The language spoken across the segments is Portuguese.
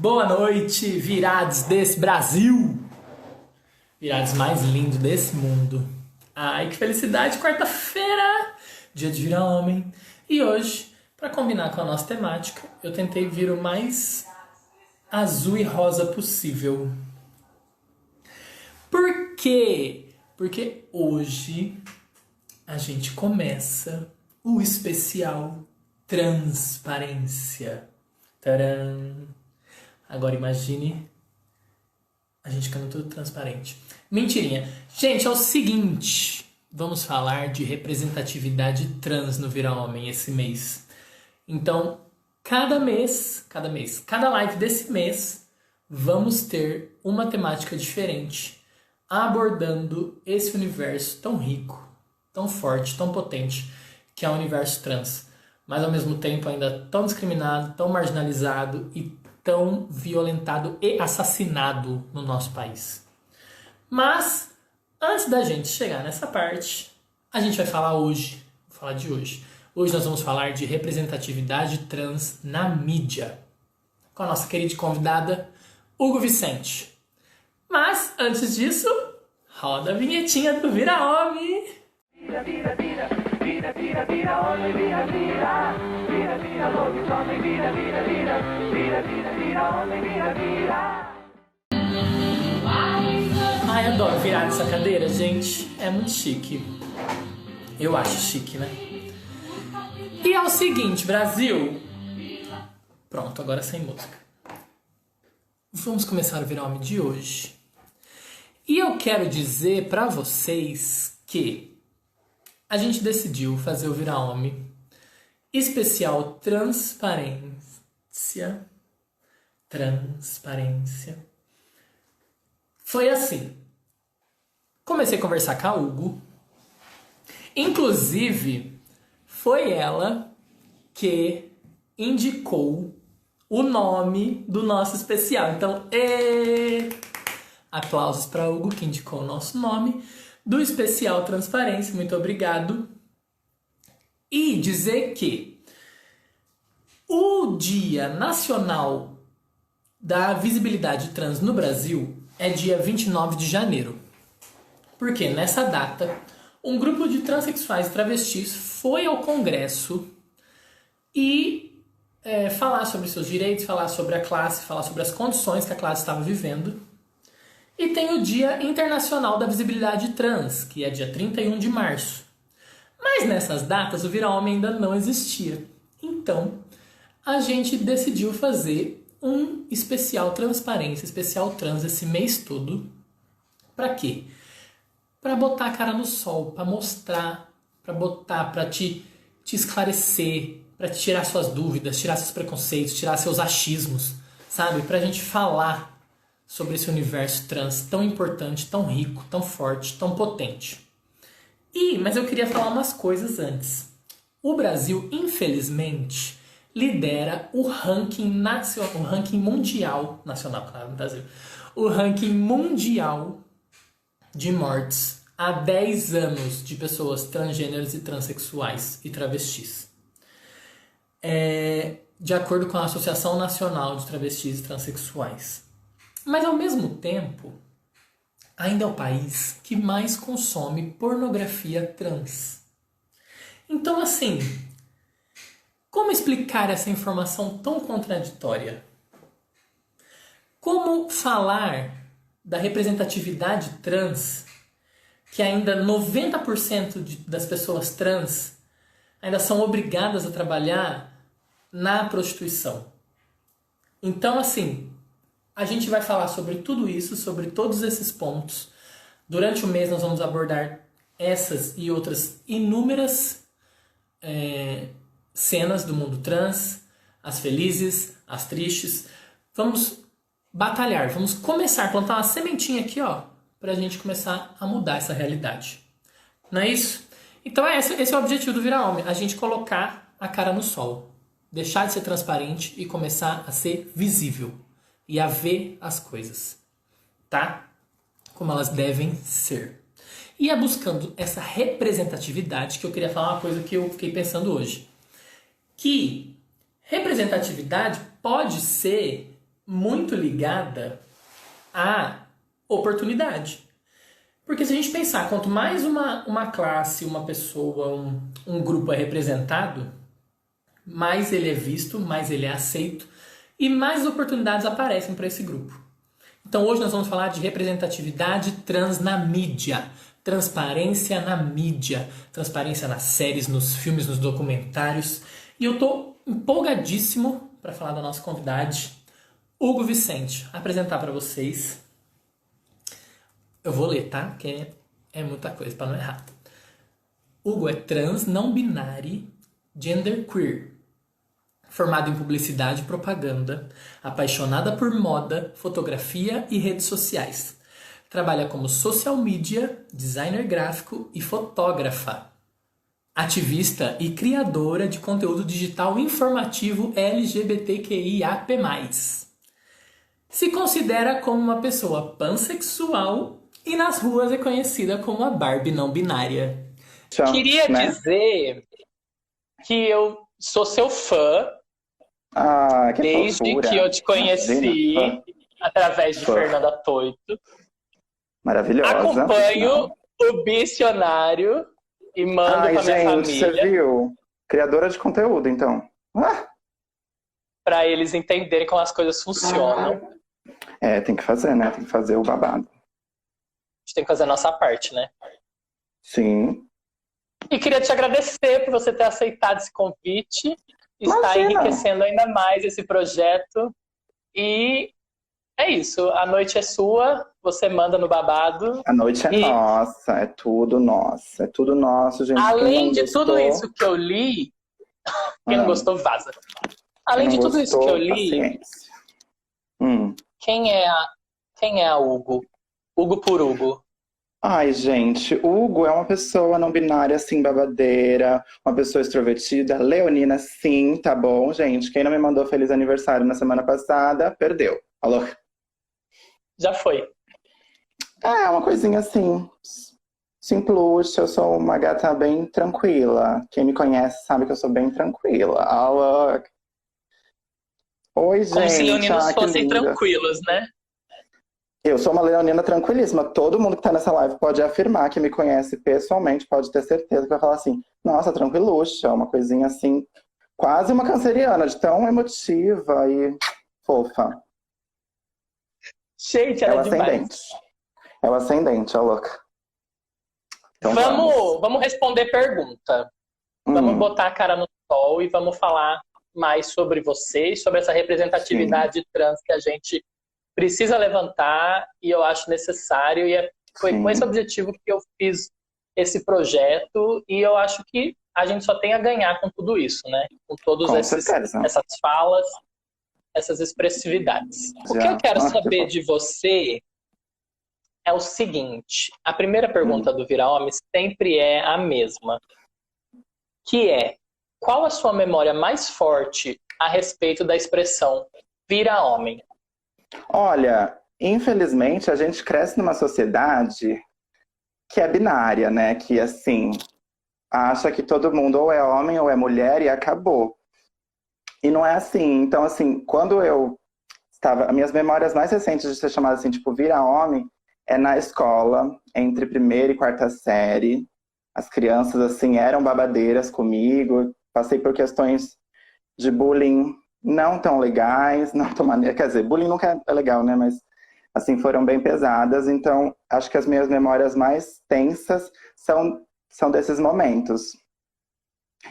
Boa noite, virados desse Brasil! Virados mais lindos desse mundo. Ai, que felicidade! Quarta-feira, dia de virar homem. E hoje, para combinar com a nossa temática, eu tentei vir o mais azul e rosa possível. Por quê? Porque hoje a gente começa o especial Transparência. Tcharam! Agora imagine a gente ficando tudo transparente. Mentirinha. Gente, é o seguinte. Vamos falar de representatividade trans no Vira Homem esse mês. Então, cada live desse mês, vamos ter uma temática diferente, abordando esse universo tão rico, tão forte, tão potente, que é o universo trans. Mas ao mesmo tempo ainda tão discriminado, tão marginalizado e tão violentado e assassinado no nosso país. Mas, antes da gente chegar nessa parte, a gente vai falar hoje. Vou falar de hoje. Hoje nós vamos falar de representatividade trans na mídia. Com a nossa querida convidada, Hugo Vicente. Mas, antes disso, roda a vinhetinha do Vira Homem. Vira, vira, vira, vira, vira, vira, homem, vira, vira, vira, vira, lobisomem, vira, vira, vira, vira, vira, vira, homem, vira, vira. Ai, adoro virar nessa cadeira, gente. É muito chique. Eu acho chique, né? E é o seguinte, Brasil. Pronto, agora sem música. Vamos começar o Vira Homem de hoje. E eu quero dizer pra vocês que a gente decidiu fazer o Vira Homem especial Transparência. Foi assim. Comecei a conversar com a Hugo. Inclusive, foi ela que indicou o nome do nosso especial. Então, aplausos para Hugo, que indicou o nosso nome do especial Transparência. Muito obrigado. E dizer que o Dia Nacional da Visibilidade Trans no Brasil é dia 29 de janeiro. Porque nessa data, um grupo de transexuais e travestis foi ao Congresso e falar sobre seus direitos, falar sobre a classe, falar sobre as condições que a classe estava vivendo. E tem o Dia Internacional da Visibilidade Trans, que é dia 31 de março. Mas nessas datas o Vira Homem ainda não existia. Então, a gente decidiu fazer um especial Transparência, especial trans esse mês todo. Pra quê? Pra botar a cara no sol, pra mostrar, pra te esclarecer, pra te tirar suas dúvidas, tirar seus preconceitos, tirar seus achismos, sabe? Pra gente falar sobre esse universo trans tão importante, tão rico, tão forte, tão potente. Mas eu queria falar umas coisas antes. O Brasil, infelizmente, lidera o ranking mundial de mortes há 10 anos de pessoas transgêneros e transexuais e travestis. De acordo com a Associação Nacional de Travestis e Transsexuais. Mas, ao mesmo tempo, ainda é o país que mais consome pornografia trans. Então, assim, como explicar essa informação tão contraditória? Como falar da representatividade trans, que ainda 90% das pessoas trans ainda são obrigadas a trabalhar na prostituição? Então, assim, a gente vai falar sobre tudo isso, sobre todos esses pontos. Durante o mês nós vamos abordar essas e outras inúmeras cenas do mundo trans, as felizes, as tristes. Vamos batalhar, vamos começar a plantar uma sementinha aqui, ó, pra gente começar a mudar essa realidade. Não é isso? Então esse é o objetivo do Vira Homem, a gente colocar a cara no sol, deixar de ser transparente e começar a ser visível. E a ver as coisas, tá? Como elas devem ser. E é buscando essa representatividade que eu queria falar uma coisa que eu fiquei pensando hoje. Que representatividade pode ser muito ligada à oportunidade. Porque se a gente pensar, quanto mais uma classe, uma pessoa, um grupo é representado, mais ele é visto, mais ele é aceito e mais oportunidades aparecem para esse grupo. Então hoje nós vamos falar de representatividade trans na mídia, transparência na mídia, transparência nas séries, nos filmes, nos documentários. E eu tô empolgadíssimo para falar da nossa convidada, Hugo Vicente, apresentar para vocês. Eu vou ler, tá? Porque é muita coisa para não errar. Hugo é trans, não binário, genderqueer, formado em publicidade e propaganda, apaixonada por moda, fotografia e redes sociais. Trabalha como social media, designer gráfico e fotógrafa. Ativista e criadora de conteúdo digital informativo LGBTQIAP+. Se considera como uma pessoa pansexual e nas ruas é conhecida como a Barbie não binária. Tchau, Queria né? dizer que eu sou seu fã Ah, que desde fofura. que eu te conheci Imagina. através de Fã. Fernanda Toito. Maravilhosa. Acompanho o Bicionário e mando Ai, pra minha gente, você família viu? Criadora de conteúdo, então. Ah, para eles entenderem como as coisas funcionam. é, tem que fazer, né? Tem que fazer o babado. A gente tem que fazer a nossa parte, né? Sim. E queria te agradecer por você ter aceitado esse convite. Está Imagina. enriquecendo ainda mais esse projeto. E é isso. A noite é sua, você manda no babado. A noite é E- nossa, é tudo nosso. É tudo nosso, gente. Quem Além não de gostou, tudo isso que eu li, quem não Ah. gostou, vaza. quem Além não de tudo isso que eu gostou, li, paciência. quem é a Hugo? Hugo por Hugo. Ai, gente, Hugo é uma pessoa não binária, assim, babadeira, uma pessoa extrovertida, leonina, sim, tá bom, gente? Quem não me mandou feliz aniversário na semana passada, perdeu. Alô? Já foi. É, uma coisinha assim, simplúcia, eu sou uma gata bem tranquila. Quem me conhece sabe que eu sou bem tranquila. Alô? Oi, gente. Como se leoninos que fossem linda. tranquilos, né? Eu sou uma leonina tranquilíssima. Todo mundo que tá nessa live pode afirmar que me conhece pessoalmente, pode ter certeza que vai falar assim, nossa, tranquiluxa, uma coisinha assim, quase uma canceriana, de tão emotiva e fofa. Gente, É o ela é demais. ascendente. É o ascendente, a louca. Então vamos. Vamos responder pergunta. Vamos Hum, botar a cara no sol e vamos falar mais sobre você e sobre essa representatividade trans que a gente precisa levantar e eu acho necessário. E foi sim. com esse objetivo que eu fiz esse projeto e eu acho que a gente só tem a ganhar com tudo isso, né? Com todas Com essas certeza. falas, essas expressividades. O que eu quero saber de você é o seguinte. A primeira pergunta do Vira Homem sempre é a mesma. Que é, qual a sua memória mais forte a respeito da expressão vira homem? Olha, infelizmente a gente cresce numa sociedade que é binária, né? Que assim, acha que todo mundo ou é homem ou é mulher e acabou. E não é assim. Então, assim, quando eu estava. As minhas memórias mais recentes de ser chamada assim, tipo, vira homem, é na escola, entre primeira e quarta série. As crianças, assim, eram babadeiras comigo. Passei por questões de bullying não tão legais, não tão maneira. Quer dizer, bullying nunca é legal, né? Mas, assim, foram bem pesadas. Então, acho que as minhas memórias mais tensas são desses momentos.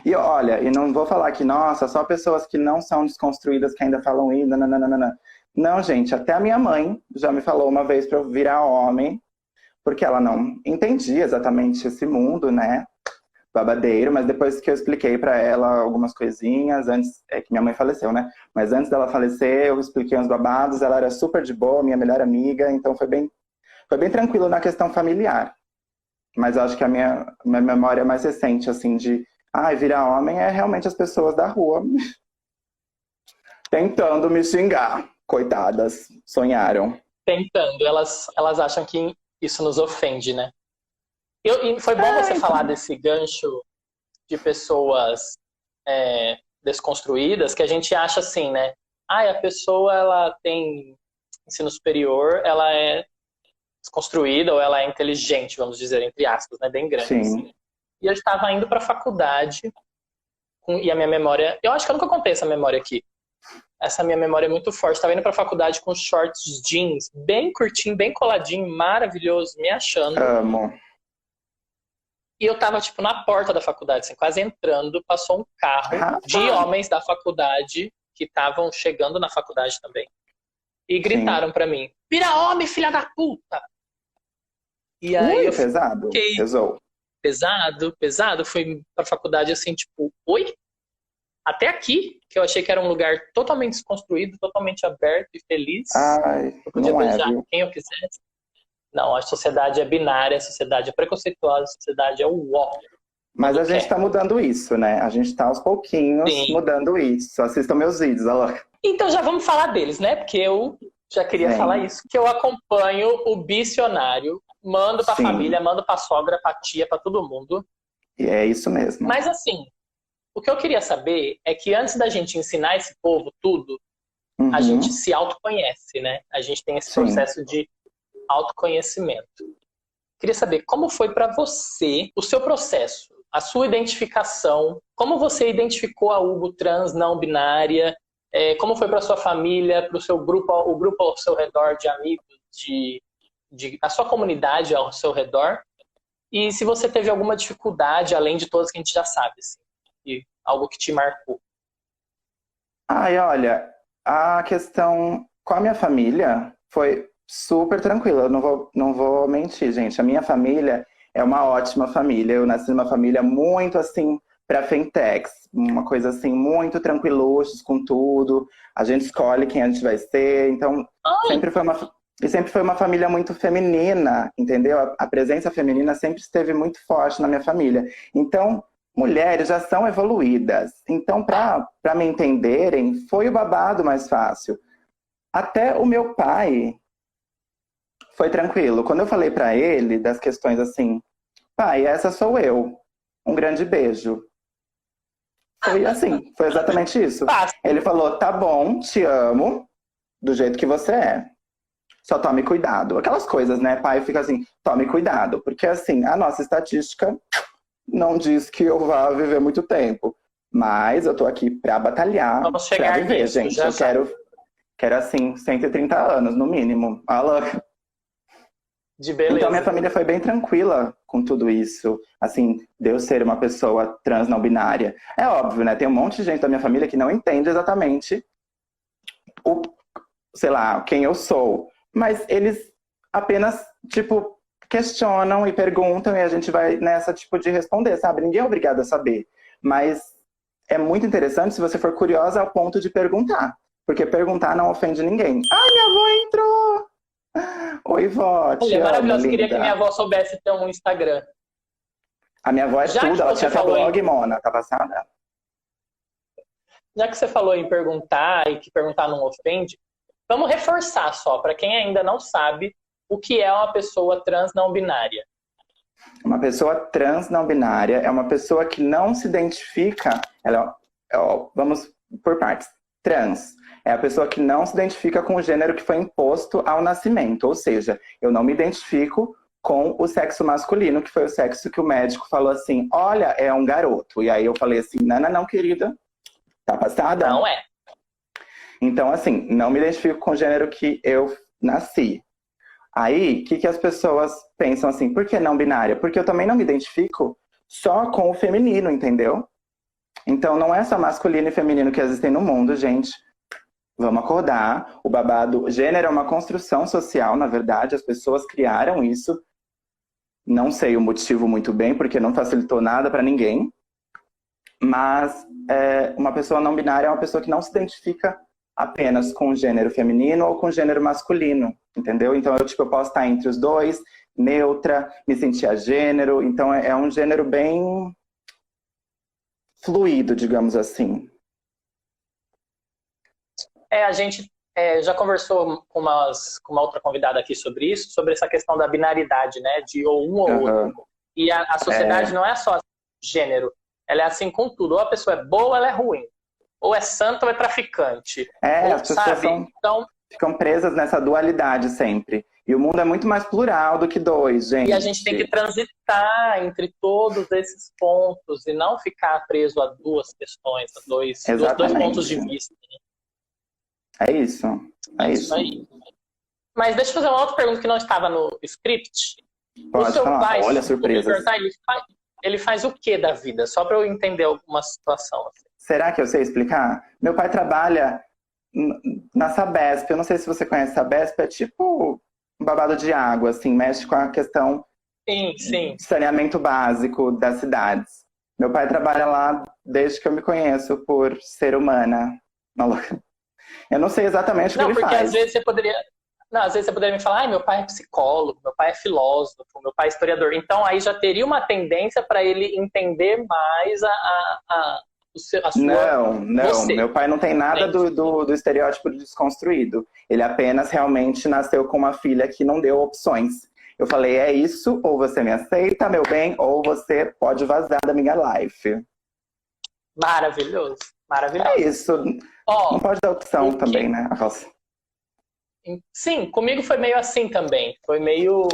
E olha, e não vou falar que, nossa, só pessoas que não são desconstruídas que ainda falam isso, nananana. Não, gente, até a minha mãe já me falou uma vez para eu virar homem, porque ela não entendia exatamente esse mundo, né? Babadeiro, mas depois que eu expliquei para ela algumas coisinhas, antes, é que minha mãe faleceu, né? Mas antes dela falecer, eu expliquei uns babados, ela era super de boa, minha melhor amiga, então foi bem tranquilo na questão familiar. Mas eu acho que a minha memória mais recente, assim, de virar homem é realmente as pessoas da rua tentando me xingar. Coitadas, sonharam. Tentando, elas acham que isso nos ofende, né? E foi bom você falar desse gancho de pessoas desconstruídas, que a gente acha assim, né? a pessoa ela tem ensino superior, ela é desconstruída ou ela é inteligente, vamos dizer, entre aspas, né? Bem grande. Sim. Assim. E eu estava indo para a faculdade e a minha memória... Eu acho que eu nunca contei essa memória aqui. Essa minha memória é muito forte. Estava indo para a faculdade com shorts jeans, bem curtinho, bem coladinho, maravilhoso, me achando. Amo. E eu tava, tipo, na porta da faculdade, assim, quase entrando, passou um carro de homens da faculdade que estavam chegando na faculdade também. E gritaram pra mim, vira homem, filha da puta! E aí pesado. fiquei... Pesou. Pesado. Fui pra faculdade assim, tipo, oi? Até aqui, que eu achei que era um lugar totalmente desconstruído, totalmente aberto e feliz. Ai, eu podia não beijar viu? quem eu quisesse. Não, a sociedade é binária, a sociedade é preconceituosa, a sociedade é o ó. Mas a gente tá mudando isso, né? A gente tá aos pouquinhos mudando isso. Assistam meus vídeos, olha lá. Então já vamos falar deles, né? Porque eu já queria falar isso. Que eu acompanho o Bicionário, mando pra família, mando pra sogra, pra tia, pra todo mundo. E é isso mesmo. Mas assim, o que eu queria saber é que antes da gente ensinar esse povo tudo, a gente se autoconhece, né? A gente tem esse processo de autoconhecimento. Queria saber como foi para você o seu processo, a sua identificação, como você identificou a Hugo trans não binária, como foi para sua família, para o seu grupo, o grupo ao seu redor de amigos, a sua comunidade ao seu redor, e se você teve alguma dificuldade além de todas que a gente já sabe, assim, e algo que te marcou. Ai, olha, a questão com a minha família foi super tranquila, eu não vou mentir, gente. A minha família é uma ótima família. Eu nasci numa família muito, assim, pra fintechs. Uma coisa, assim, muito tranquiluxos com tudo. A gente escolhe quem a gente vai ser. Então, sempre foi uma família muito feminina, entendeu? A presença feminina sempre esteve muito forte na minha família. Então, mulheres já são evoluídas. Então, pra me entenderem, foi o babado mais fácil. Até o meu pai... foi tranquilo. Quando eu falei pra ele das questões assim, pai, essa sou eu. Um grande beijo. Foi assim, foi exatamente isso. Ele falou, tá bom, te amo, do jeito que você é. Só tome cuidado. Aquelas coisas, né? Pai fica assim, tome cuidado. Porque assim, a nossa estatística não diz que eu vá viver muito tempo. Mas eu tô aqui pra batalhar, pra viver, nisso, gente. Eu quero assim, 130 anos, no mínimo. Alô. De beleza. Então minha família foi bem tranquila com tudo isso, assim, de eu ser uma pessoa trans não binária. É óbvio, né? Tem um monte de gente da minha família que não entende exatamente sei lá, quem eu sou. Mas eles apenas, tipo, questionam e perguntam e a gente vai nessa, tipo, de responder, sabe? Ninguém é obrigado a saber. Mas é muito interessante se você for curiosa ao ponto de perguntar. Porque perguntar não ofende ninguém. Ai, minha avó entrou! Oi, vó, te amo, maravilhoso. Queria que minha avó soubesse ter um Instagram. A minha avó é tudo, ela tinha até blog, Mona, tá passada? Já que você falou em perguntar e que perguntar não ofende, vamos reforçar só, para quem ainda não sabe, o que é uma pessoa trans não binária. Uma pessoa trans não binária é uma pessoa que não se identifica, vamos por partes, trans. É a pessoa que não se identifica com o gênero que foi imposto ao nascimento. Ou seja, eu não me identifico com o sexo masculino, que foi o sexo que o médico falou assim, olha, é um garoto. E aí eu falei assim, não, querida, tá passada? Não é. Então, assim, não me identifico com o gênero que eu nasci. Aí, o que as pessoas pensam assim, por que não binária? Porque eu também não me identifico só com o feminino, entendeu? Então não é só masculino e feminino que existem no mundo, gente. Vamos acordar. O babado, gênero é uma construção social, na verdade, as pessoas criaram isso. Não sei o motivo muito bem, porque não facilitou nada pra ninguém. Mas uma pessoa não binária é uma pessoa que não se identifica apenas com o gênero feminino ou com o gênero masculino, entendeu? Então eu posso estar entre os dois, neutra, me sentir a gênero. Então é um gênero bem fluido, digamos assim. A gente já conversou com uma outra convidada aqui sobre isso, sobre essa questão da binaridade, né? De ou um ou outro. E a sociedade não é só gênero, ela é assim com tudo. Ou a pessoa é boa ou ela é ruim. ou é santo ou é traficante. É, ou, as pessoas Então, ficam presas nessa dualidade sempre. E o mundo é muito mais plural do que dois, gente. E a gente tem que transitar entre todos esses pontos e não ficar preso a duas questões, a dois pontos de vista. É isso. É isso. Aí. Mas deixa eu fazer uma outra pergunta que não estava no script. Pode o seu falar. pai, Olha a surpresa. Ele faz o que da vida? Só para eu entender alguma situação. Assim. Será que eu sei explicar? Meu pai trabalha na Sabesp. Eu não sei se você conhece a Sabesp. É tipo um babado de água, assim. Mexe com a questão sim. de saneamento básico das cidades. Meu pai trabalha lá desde que eu me conheço por ser humana. Eu não sei exatamente o que ele faz. Não, porque às vezes você poderia me falar, meu pai é psicólogo, meu pai é filósofo, meu pai é historiador. Então aí já teria uma tendência para ele entender mais a sua... Não. Você. Meu pai não tem nada do estereótipo desconstruído. Ele apenas realmente nasceu com uma filha que não deu opções. Eu falei, é isso, ou você me aceita, meu bem, ou você pode vazar da minha life. Maravilhoso. É isso. Não pode dar opção também, né? Sim, comigo foi meio assim também. Foi meio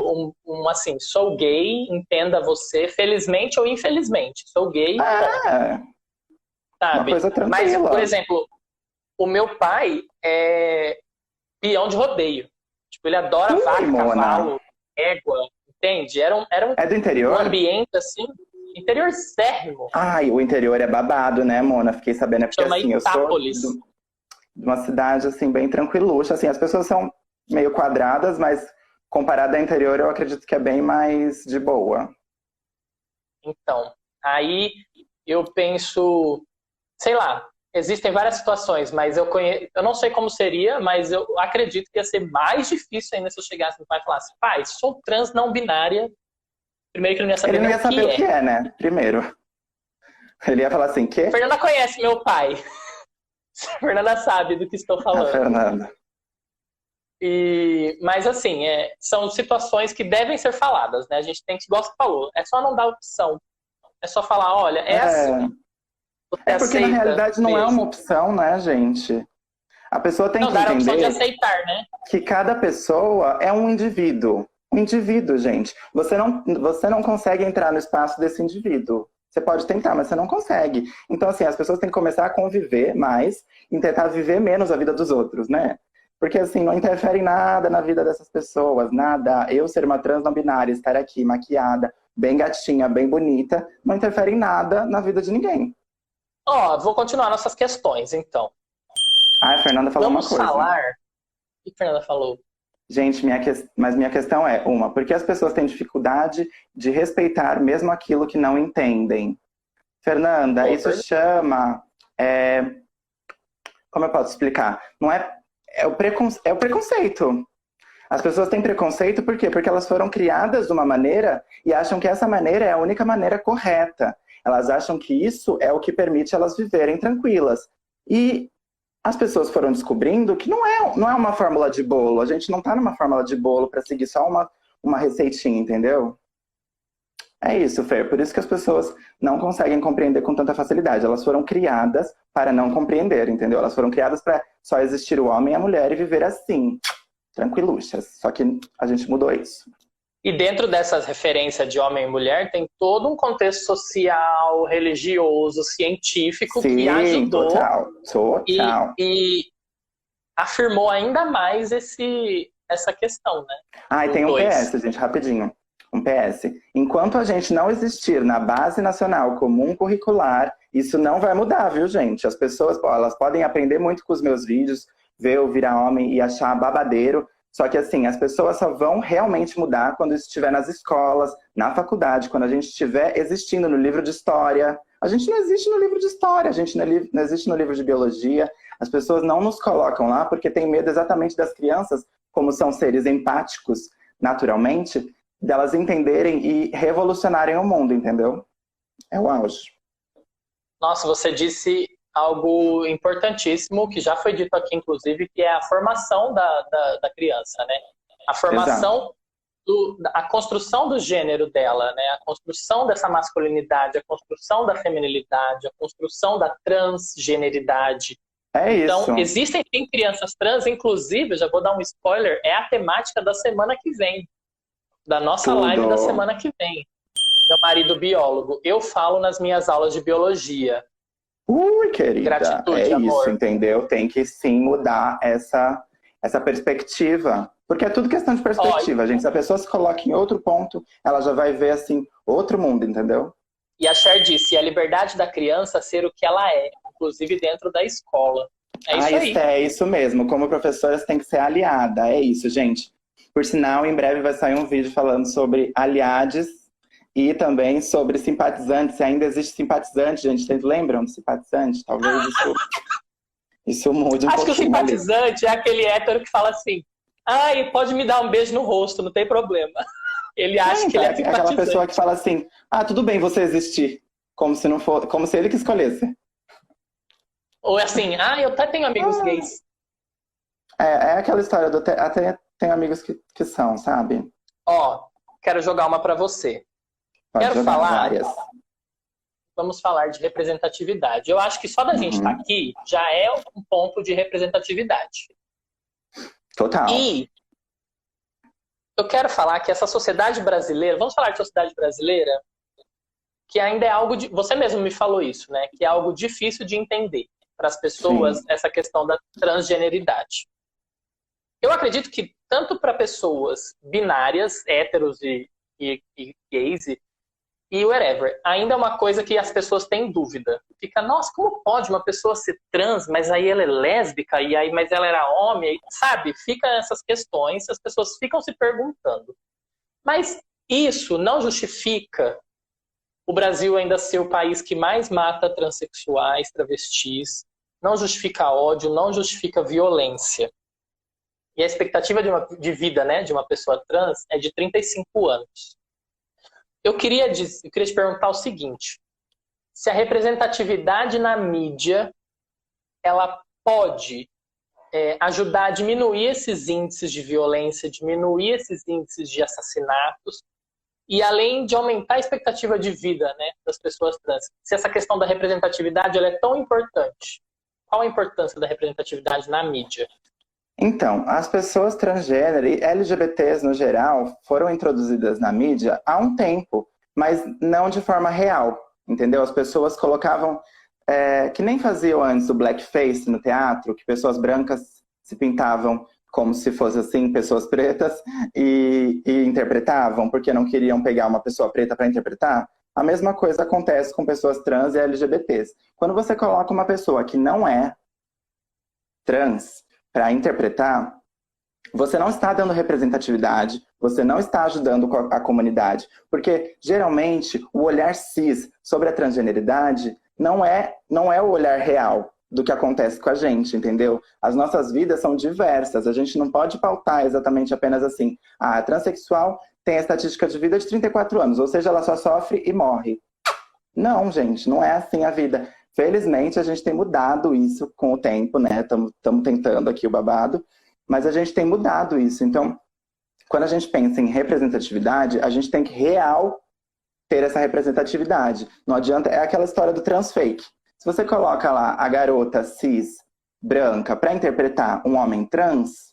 assim, sou gay, entenda você, felizmente ou infelizmente. Sou gay, sabe? Uma coisa tranquila. Mas, por exemplo, o meu pai é peão de rodeio. Tipo, ele adora vaca, cavalo, égua, entende? É do interior? Um ambiente assim, interiorzérrimo. Ai, o interior é babado, né, Mona? Fiquei sabendo, porque Chama assim, Itápolis. eu sou de uma cidade, assim, bem tranquilucha. Assim, as pessoas são meio quadradas, mas comparado ao interior, eu acredito que é bem mais de boa. Então, aí eu penso, sei lá, existem várias situações, mas eu não sei como seria, mas eu acredito que ia ser mais difícil ainda se eu chegasse no pai e falasse, pai, sou trans não binária. Primeiro que ele não ia saber, ele não ia saber o que é, né? Primeiro. Ele ia falar assim, quê? Fernanda conhece meu pai. Fernanda sabe do que estou falando. A Fernanda. Mas assim, são situações que devem ser faladas, né? A gente tem que, igual você falou, é só não dar opção. É só falar, olha, assim. É porque na realidade não é uma opção, né, gente? A pessoa tem que entender... Não, dar a opção de aceitar, né? Que cada pessoa é um indivíduo. Um indivíduo, gente. Você não consegue entrar no espaço desse indivíduo. Você pode tentar, mas você não consegue. Então, assim, as pessoas têm que começar a conviver mais e tentar viver menos a vida dos outros, né? Porque, assim, não interfere em nada na vida dessas pessoas, nada. Eu ser uma trans não binária, estar aqui maquiada, bem gatinha, bem bonita, não interfere em nada na vida de ninguém. Vou continuar nossas questões, então. A Fernanda falou uma coisa. Vamos falar... O que a Fernanda falou? Gente, mas minha questão é, por que as pessoas têm dificuldade de respeitar mesmo aquilo que não entendem? Fernanda, isso chama... como eu posso explicar? Não é o preconceito. As pessoas têm preconceito por quê? Porque elas foram criadas de uma maneira e acham que essa maneira é a única maneira correta. Elas acham que isso é o que permite elas viverem tranquilas. E as pessoas foram descobrindo que não é uma fórmula de bolo. A gente não está numa fórmula de bolo para seguir só uma receitinha, entendeu? É isso, Fer. Por isso que as pessoas não conseguem compreender com tanta facilidade. Elas foram criadas para não compreender, entendeu? Elas foram criadas para só existir o homem e a mulher e viver assim, tranquiluchas. Só que a gente mudou isso. E dentro dessas referências de homem e mulher, tem todo um contexto social, religioso, científico que ajudou total. E afirmou ainda mais essa questão, né? E tem um PS, gente, rapidinho. Um PS. Enquanto a gente não existir na Base Nacional Comum Curricular, isso não vai mudar, viu, gente? As pessoas, elas podem aprender muito com os meus vídeos, ver eu virar homem e achar babadeiro. Só que assim, as pessoas só vão realmente mudar quando isso estiver nas escolas, na faculdade, quando a gente estiver existindo no livro de história. A gente não existe no livro de história, a gente não existe no livro de biologia. As pessoas não nos colocam lá porque tem medo exatamente das crianças, como são seres empáticos, naturalmente, delas entenderem e revolucionarem o mundo, entendeu? É o auge. Nossa, você disse algo importantíssimo, que já foi dito aqui, inclusive, que é a formação da criança, né? A formação a construção do gênero dela, né? A construção dessa masculinidade, a construção da feminilidade, a construção da transgeneridade. É isso. Então, existem sim crianças trans, inclusive, eu já vou dar um spoiler, é a temática da semana que vem, da nossa live da semana que vem. Meu marido biólogo, eu falo nas minhas aulas de biologia. Ui, querida, gratitude, é amor. isso, entendeu? Tem que sim mudar essa perspectiva. Porque é tudo questão de perspectiva, gente. Se a pessoa se coloca em outro ponto, ela já vai ver, assim, outro mundo, entendeu? E a Cher disse, a liberdade da criança ser o que ela é, inclusive dentro da escola. É isso aí. É isso mesmo. Como professora, você tem que ser aliada. É isso, gente. Por sinal, em breve vai sair um vídeo falando sobre aliades e também sobre simpatizantes. Se ainda existe simpatizante, gente. Vocês lembram de simpatizante? Talvez isso mude um pouquinho. Acho que o simpatizante é aquele hétero que fala assim, ai, pode me dar um beijo no rosto, não tem problema. Ele acha que ele é simpatizante. Aquela pessoa que fala assim, tudo bem você existir. Como se não for, como se ele que escolhesse. Ou é assim, eu até tenho amigos gays. É aquela história do até tenho amigos que são, sabe? Ó, quero jogar uma pra você. Pode Quero jogar falar. várias. Vamos falar de representatividade. Eu acho que só da gente estar aqui já é um ponto de representatividade. Total. E eu quero falar que essa sociedade brasileira, vamos falar de sociedade brasileira, que ainda é algo de, você mesmo me falou isso, né? Que é algo difícil de entender para as pessoas. Sim. Essa questão da transgeneridade. Eu acredito que tanto para pessoas binárias, héteros e gays e whatever, ainda é uma coisa que as pessoas têm dúvida. Fica, nossa, como pode uma pessoa ser trans, mas aí ela é lésbica, e aí, mas ela era homem, sabe? Fica essas questões, as pessoas ficam se perguntando. Mas isso não justifica o Brasil ainda ser o país que mais mata transexuais, travestis, não justifica ódio, não justifica violência. E a expectativa de vida, né, de uma pessoa trans é de 35 anos. Eu queria te perguntar o seguinte, se a representatividade na mídia ela pode ajudar a diminuir esses índices de violência, diminuir esses índices de assassinatos, e além de aumentar a expectativa de vida, né, das pessoas trans. Se essa questão da representatividade ela é tão importante, qual a importância da representatividade na mídia? Então, as pessoas transgênero e LGBTs no geral foram introduzidas na mídia há um tempo, mas não de forma real, entendeu? As pessoas colocavam, que nem faziam antes o blackface no teatro, que pessoas brancas se pintavam como se fossem assim, pessoas pretas e interpretavam, porque não queriam pegar uma pessoa preta para interpretar. A mesma coisa acontece com pessoas trans e LGBTs. Quando você coloca uma pessoa que não é trans para interpretar, você não está dando representatividade, você não está ajudando a comunidade, porque geralmente o olhar cis sobre a transgeneridade não é o olhar real do que acontece com a gente, entendeu? As nossas vidas são diversas, a gente não pode pautar exatamente apenas assim, a transexual tem a estatística de vida de 34 anos, ou seja, ela só sofre e morre. Não, gente, não é assim a vida. Felizmente, a gente tem mudado isso com o tempo, né? Estamos tentando aqui o babado, mas a gente tem mudado isso. Então, quando a gente pensa em representatividade, a gente tem que ter essa representatividade. Não adianta, é aquela história do transfake. Se você coloca lá a garota cis, branca, para interpretar um homem trans,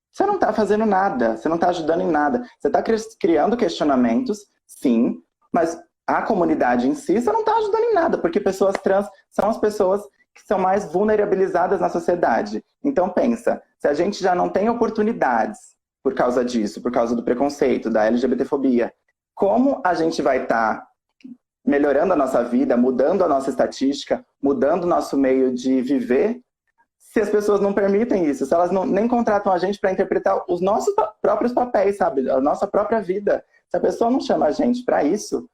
você não está fazendo nada, você não está ajudando em nada. Você está criando questionamentos, sim, mas a comunidade em si, você não está ajudando em nada, porque pessoas trans são as pessoas que são mais vulnerabilizadas na sociedade. Então pensa, se a gente já não tem oportunidades por causa disso, por causa do preconceito, da LGBTfobia, como a gente vai estar melhorando a nossa vida, mudando a nossa estatística, mudando o nosso meio de viver, se as pessoas não permitem isso, se elas nem contratam a gente para interpretar os nossos próprios papéis, sabe? A nossa própria vida. Se a pessoa não chama a gente para isso,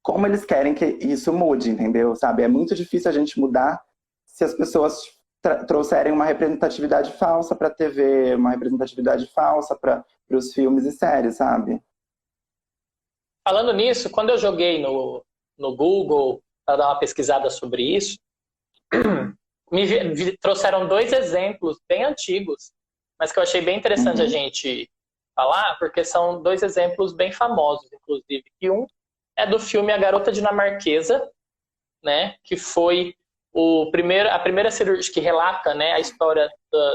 como eles querem que isso mude, entendeu? Sabe? É muito difícil a gente mudar se as pessoas trouxerem uma representatividade falsa para a TV, uma representatividade falsa para os filmes e séries, sabe? Falando nisso, quando eu joguei no Google para dar uma pesquisada sobre isso, trouxeram 2 exemplos bem antigos, mas que eu achei bem interessante a gente falar, porque são dois exemplos bem famosos, inclusive. E um é do filme A Garota Dinamarquesa, né, que foi a primeira cirurgia, que relata, né, a história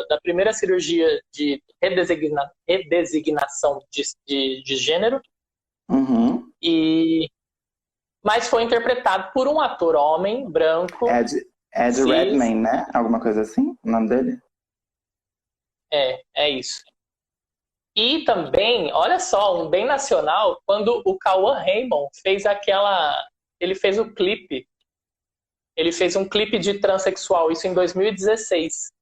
da primeira cirurgia de redesignação de gênero. Uhum. Mas foi interpretado por um ator homem, branco. Ed Redmayne, né? Alguma coisa assim? O nome dele? É isso. E também, olha só, um bem nacional, quando o Cauã Raymond fez ele fez o clipe. Ele fez um clipe de transexual, isso em 2016.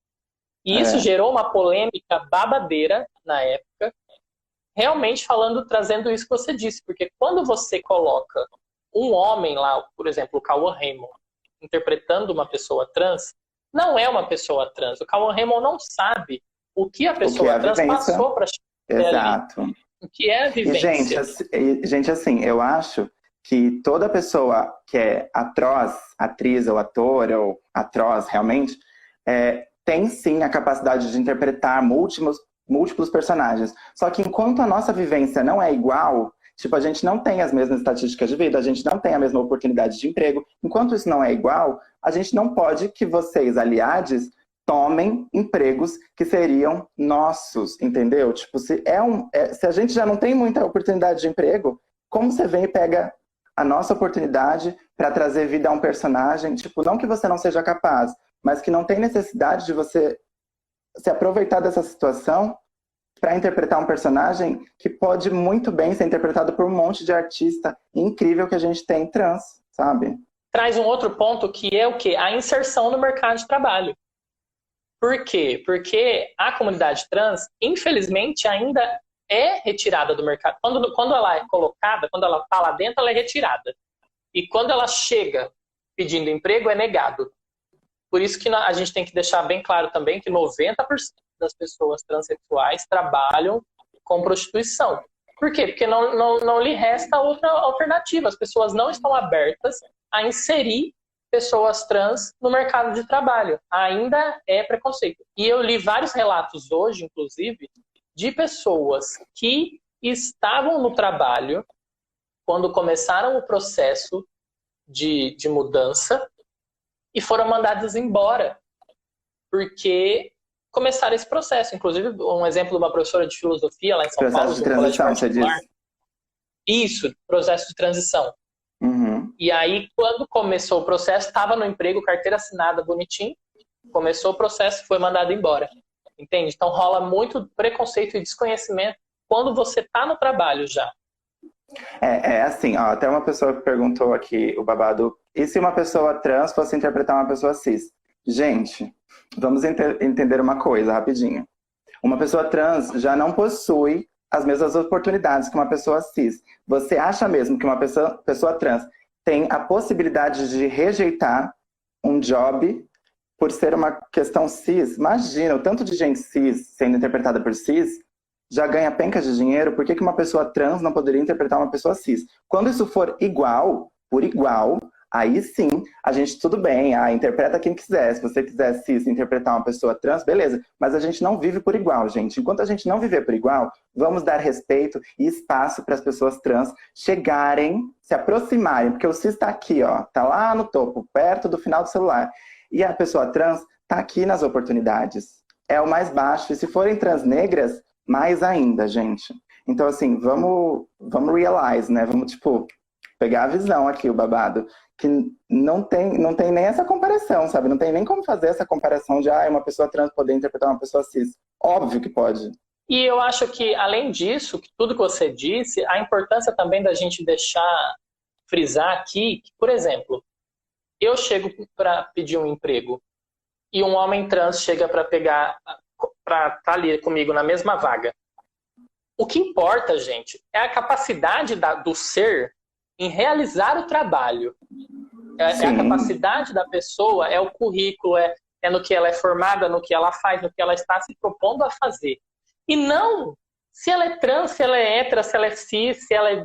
E isso gerou uma polêmica babadeira na época, realmente trazendo isso que você disse, porque quando você coloca um homem lá, por exemplo, o Cauã Raymond, interpretando uma pessoa trans, não é uma pessoa trans. O Cauã Raymond não sabe o que a pessoa trans passou para chegar ali. O que é a vivência. E, gente, assim, eu acho que toda pessoa que é atriz ou ator, ou atroz realmente, tem sim a capacidade de interpretar múltiplos personagens. Só que enquanto a nossa vivência não é igual, tipo, a gente não tem as mesmas estatísticas de vida, a gente não tem a mesma oportunidade de emprego, enquanto isso não é igual, a gente não pode que vocês, aliados, tomem empregos que seriam nossos, entendeu? Tipo, se a gente já não tem muita oportunidade de emprego, como você vem e pega a nossa oportunidade para trazer vida a um personagem? Tipo, não que você não seja capaz, mas que não tem necessidade de você se aproveitar dessa situação para interpretar um personagem que pode muito bem ser interpretado por um monte de artista incrível que a gente tem trans, sabe? Traz um outro ponto que é o quê? A inserção no mercado de trabalho. Por quê? Porque a comunidade trans, infelizmente, ainda é retirada do mercado. Quando ela é colocada, quando ela está lá dentro, ela é retirada. E quando ela chega pedindo emprego, é negado. Por isso que a gente tem que deixar bem claro também que 90% das pessoas transexuais trabalham com prostituição. Por quê? Porque não lhe resta outra alternativa. As pessoas não estão abertas a inserir pessoas trans no mercado de trabalho. Ainda é preconceito. E eu li vários relatos hoje, inclusive, de pessoas que estavam no trabalho quando começaram o processo de mudança e foram mandadas embora porque começaram esse processo. Inclusive, um exemplo de uma professora de filosofia lá em São Paulo. Processo de transição, você diz? Isso, processo de transição. Uhum. E aí, quando começou o processo, estava no emprego, carteira assinada, bonitinho, começou o processo e foi mandado embora. Entende? Então rola muito preconceito e desconhecimento quando você está no trabalho já. Assim, ó, até uma pessoa que perguntou aqui, o babado, e se uma pessoa trans fosse interpretar uma pessoa cis? Gente, vamos entender uma coisa rapidinho. Uma pessoa trans já não possui as mesmas oportunidades que uma pessoa cis. Você acha mesmo que uma pessoa trans tem a possibilidade de rejeitar um job por ser uma questão cis? Imagina, o tanto de gente cis sendo interpretada por cis já ganha pencas de dinheiro, por que uma pessoa trans não poderia interpretar uma pessoa cis? Quando isso for por igual, aí sim, a gente, tudo bem, interpreta quem quiser. Se você quiser cis interpretar uma pessoa trans, beleza. Mas a gente não vive por igual, gente. Enquanto a gente não viver por igual, vamos dar respeito e espaço para as pessoas trans chegarem, se aproximarem, porque o cis está aqui, ó, tá lá no topo, perto do final do celular. E a pessoa trans está aqui nas oportunidades. É o mais baixo. E se forem trans negras, mais ainda, gente. Então, assim, vamos realize, né? Vamos, tipo, pegar a visão aqui, o babado. Que não tem nem essa comparação, sabe? Não tem nem como fazer essa comparação de uma pessoa trans poder interpretar uma pessoa cis. Óbvio que pode. E eu acho que, além disso, tudo que você disse, a importância também da gente frisar aqui, que, por exemplo, eu chego para pedir um emprego e um homem trans chega para estar ali comigo na mesma vaga. O que importa, gente, é a capacidade do ser em realizar o trabalho. É a capacidade da pessoa, é o currículo, é no que ela é formada, no que ela faz, no que ela está se propondo a fazer. E não se ela é trans, se ela é hétera, se ela é cis, se ela é...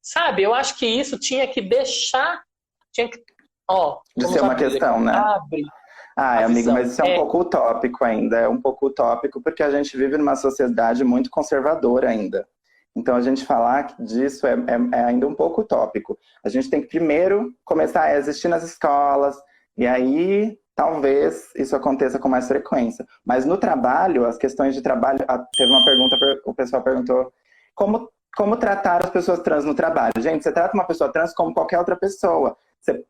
Sabe, eu acho que isso tinha que deixar... de ser uma questão, né? Ah, a amigo, visão. mas isso é um pouco utópico ainda. É um pouco utópico porque a gente vive numa sociedade muito conservadora ainda. Então, a gente falar disso é ainda um pouco utópico. A gente tem que primeiro começar a existir nas escolas, e aí talvez isso aconteça com mais frequência. Mas no trabalho, as questões de trabalho... Teve uma pergunta, o pessoal perguntou como tratar as pessoas trans no trabalho. Gente, você trata uma pessoa trans como qualquer outra pessoa.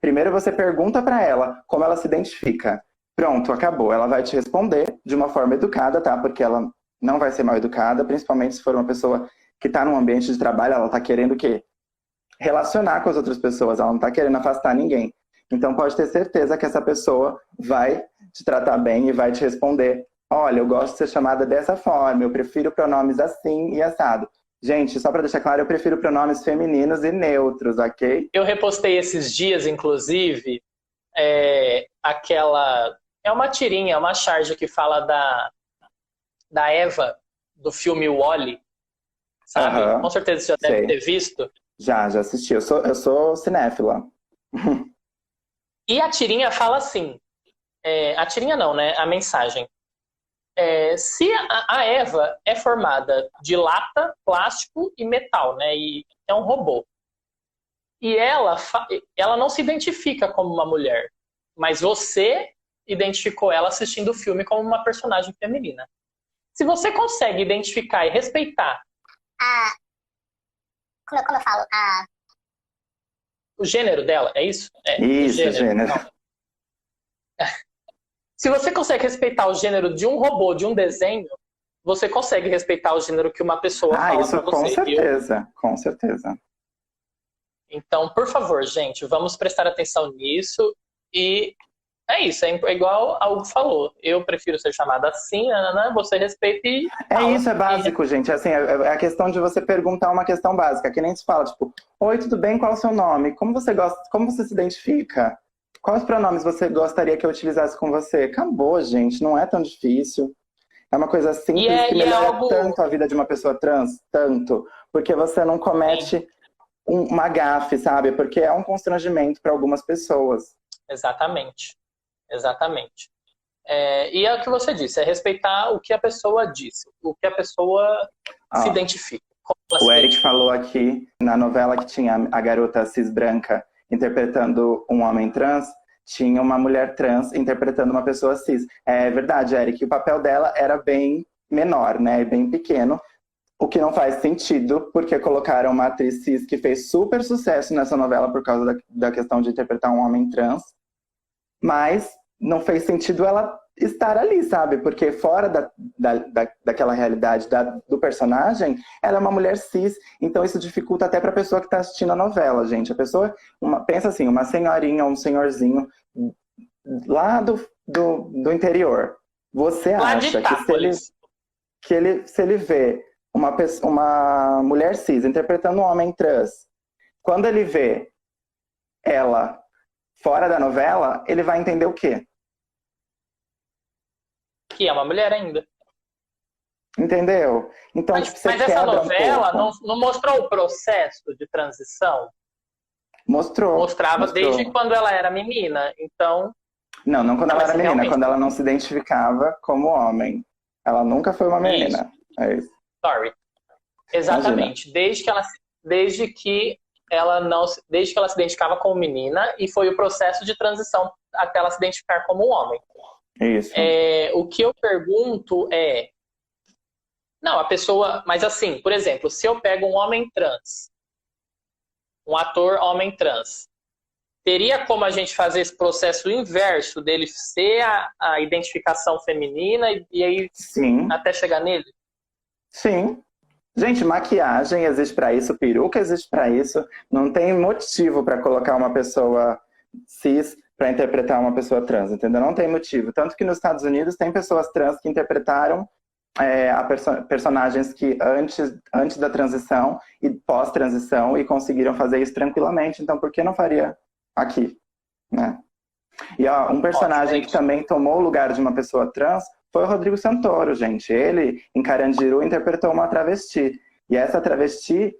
Primeiro você pergunta para ela como ela se identifica. Pronto, acabou. Ela vai te responder de uma forma educada, tá? Porque ela não vai ser mal educada, principalmente se for uma pessoa que está num ambiente de trabalho, ela está querendo o quê? Relacionar com as outras pessoas, ela não está querendo afastar ninguém. Então pode ter certeza que essa pessoa vai te tratar bem e vai te responder: olha, eu gosto de ser chamada dessa forma, eu prefiro pronomes assim e assado. Gente, só para deixar claro, eu prefiro pronomes femininos e neutros, ok? Eu repostei esses dias, inclusive, aquela... É uma tirinha, uma charge que fala da Eva, do filme Wall-E, sabe? Aham, Com certeza você já deve sei. ter visto. Já assisti. Eu sou cinéfila. E a tirinha fala assim... a tirinha não, né? A mensagem. Se a Eva é formada de lata, plástico e metal, né? E é um robô. E ela não se identifica como uma mulher, mas você identificou ela assistindo o filme como uma personagem feminina. Se você consegue identificar e respeitar como eu falo? O gênero dela, é isso? Isso, gênero. Se você consegue respeitar o gênero de um robô, de um desenho, você consegue respeitar o gênero que uma pessoa fala isso pra você. com certeza, com certeza. Então, por favor, gente, vamos prestar atenção nisso. E é isso, é igual a Hugo falou. Eu prefiro ser chamada assim, você respeita e fala. Isso, é básico, gente. Assim, é a questão de você perguntar uma questão básica, que nem se fala, tipo, oi, tudo bem? Qual é o seu nome? Como você gosta? Como você se identifica? Quais pronomes você gostaria que eu utilizasse com você? Acabou, gente. Não é tão difícil. É uma coisa simples que melhora tanto a vida de uma pessoa trans, tanto. Porque você não comete uma gafe, sabe? Porque é um constrangimento para algumas pessoas. Exatamente. Exatamente. E é o que você disse, é respeitar o que a pessoa disse, o que a pessoa se identifica. O Eric falou aqui, na novela que tinha a garota cis branca interpretando um homem trans, tinha uma mulher trans interpretando uma pessoa cis. É verdade, Eric, o papel dela era bem menor, né? Bem pequeno, o que não faz sentido, porque colocaram uma atriz cis que fez super sucesso nessa novela por causa da questão de interpretar um homem trans, mas não fez sentido ela estar ali, sabe? Porque fora daquela realidade do personagem, ela é uma mulher cis, então isso dificulta até para a pessoa que está assistindo a novela, gente. A pessoa, pensa assim, uma senhorinha ou um senhorzinho lá do interior. Você acha que se ele vê uma mulher cis interpretando um homem trans, quando ele vê ela fora da novela, ele vai entender o quê? Que é uma mulher ainda. Entendeu? Então, mas essa novela não mostrou o processo de transição? Mostrava desde quando ela era menina, então... Não quando ela era menina, realmente... quando ela não se identificava como homem. Ela nunca foi uma menina. Isso. É isso. Sorry. Exatamente. Desde que ela se identificava como menina, e foi o processo de transição até ela se identificar como homem. Isso. O que eu pergunto é... Não, a pessoa... Mas assim, por exemplo, se eu pego um homem trans, um ator homem trans, teria como a gente fazer esse processo inverso dele ser a identificação feminina e aí Sim. Até chegar nele? Sim. Gente, maquiagem existe para isso, peruca existe para isso. Não tem motivo para colocar uma pessoa cis para interpretar uma pessoa trans, entendeu? Não tem motivo. Tanto que nos Estados Unidos tem pessoas trans que interpretaram personagens que antes da transição e pós-transição e conseguiram fazer isso tranquilamente. Então, por que não faria aqui? Né? E um personagem que também tomou o lugar de uma pessoa trans foi o Rodrigo Santoro, gente. Ele, em Carandiru, interpretou uma travesti. E essa travesti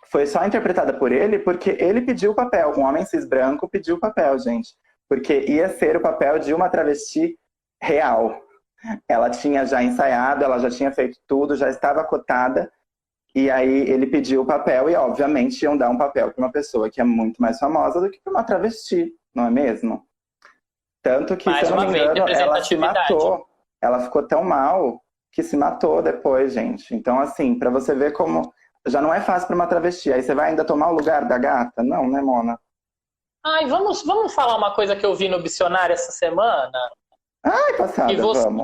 foi só interpretada por ele porque ele pediu o papel. Um homem cis branco pediu o papel, gente. porque ia ser o papel de uma travesti real. Ela tinha já ensaiado, ela já tinha feito tudo, já estava cotada, e aí ele pediu o papel, e obviamente iam dar um papel para uma pessoa que é muito mais famosa do que para uma travesti, não é mesmo? Tanto que, se eu não me engano, ela se matou. Ela ficou tão mal que se matou depois, gente. Então, assim, pra você ver como já não é fácil pra uma travesti. Aí você vai ainda tomar o lugar da gata? Não, né, Mona? Ai, vamos falar uma coisa que eu vi no Bicionário essa semana? Ai, passada, vamos.